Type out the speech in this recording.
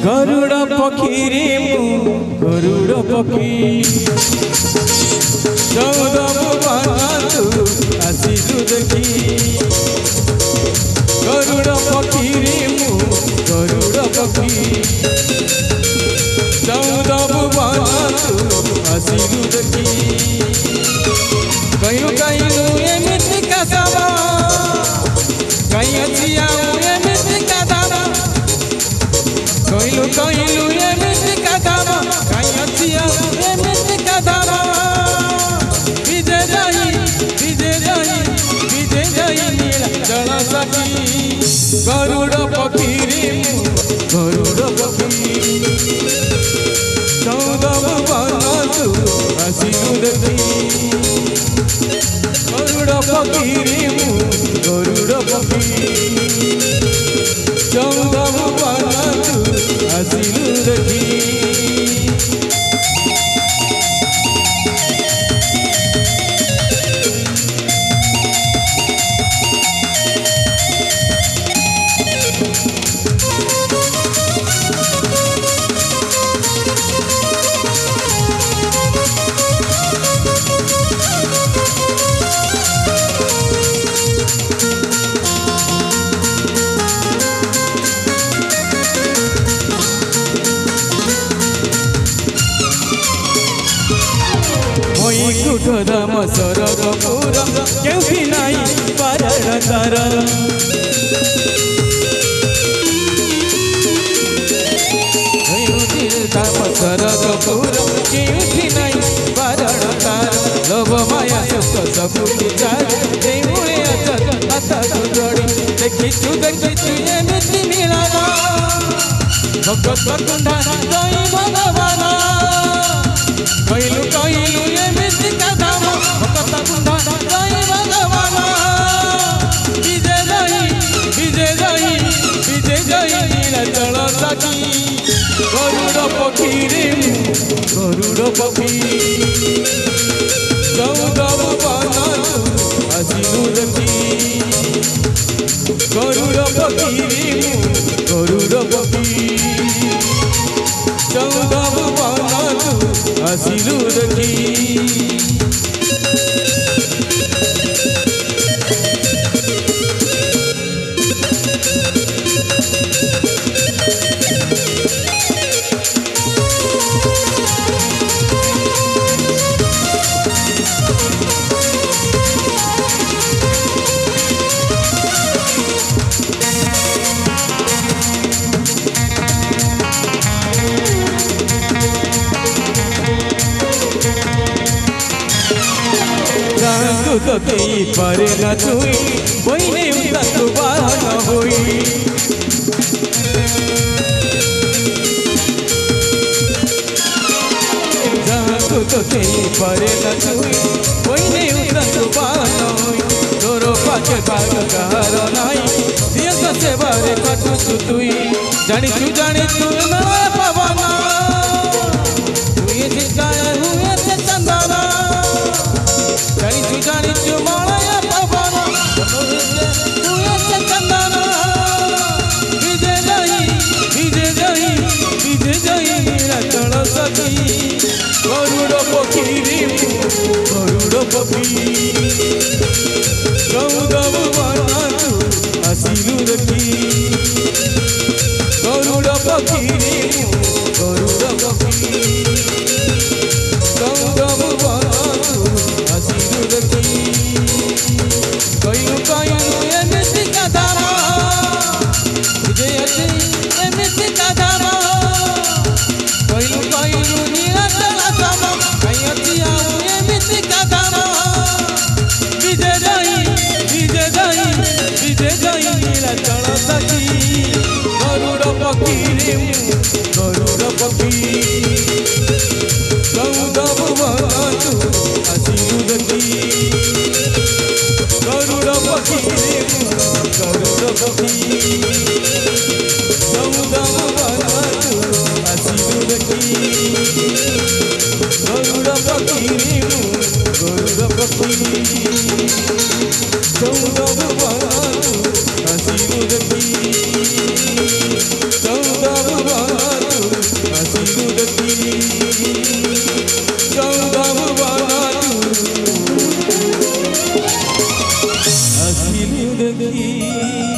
गरुड़ पक्षी रे मु गरुड़ पक्षी चौदह भुवन तू आसिलु देखी गरुड़ पक्षी रे मु गरुड़ पक्षी चौदह भुवन तू आसिलु देखी कहीं कहीं एमती का दावा कहीं छिया एमती का दावा कहलु एमती का दावा कहीं छिया एमती का दावा विजय जाई नीला जल सखी गरुड़ पक्षी रे गरुड़ पक्षी चौदह भुवन तू आसिलु देखी गरुड़ पक्षी रे गरुड़ पक्षी चौदह भुवन तू आसिलु देखी कुठधाम सरगपुर केउठी नाही पारण तार धाम सरगपुर केउठी नाही पारण तार लोभ माया सुख सबु विचार देउळे अचल आता जोडी देखिछु एमिति मिलाना भगत कुंडा जय भगवान कहलु एमिति का दाम भगत कुंडा जय भगवान विजय जाई नीलाचल सखी गरुड़ पक्षी रे गरुड़ पक्षी चौदह भुवन तू आसिलु देखी गरुड़ पक्षी रे गरुड़ पक्षी चौदह भुवन तू आसिलु देखी तो कई पारे न छुई कोई तू बाहर हुई तो कई पारे न छुई कोई तू बाहर हुई तोर पाचे भाग कहार नाई दिए से बारे कटु तुई जानी तू मेरा पवन हुए जिताया हुए से चंदना जानी तू माया पवन हुए से चंदना विजय जाई नीलाचल सखी गरुड़ पक्षी रे गरुड़ पक्षी चौदह भुवन तू आसिलु देखी गरुड़ पक्षी रे गरुड़ पक्षी चौदह भुवन तू आसिलु देखी कहलु एमिति का दाम विजय एमिति का दाम कहलु नीलाचल सखी कहीं छिया एमिति का दाम विजय जाई नीलाचल सखी गरुड़ पक्षी रे गरुड़ पक्षी चौदह भुवन तू आसिलु देखी गरुड़ पक्षी रे गरुड़ पक्षी चौदह भुवन तू आसिलु देखी गरुड़ पक्षी रे गरुड़ पक्षी चौदह भुवन तू आसिलु देखी चौदह भुवन ଆସିଲୁ ଦେଖି ଚଉଦ ଭୁବନ ଆସିଲୁ ଦେଖି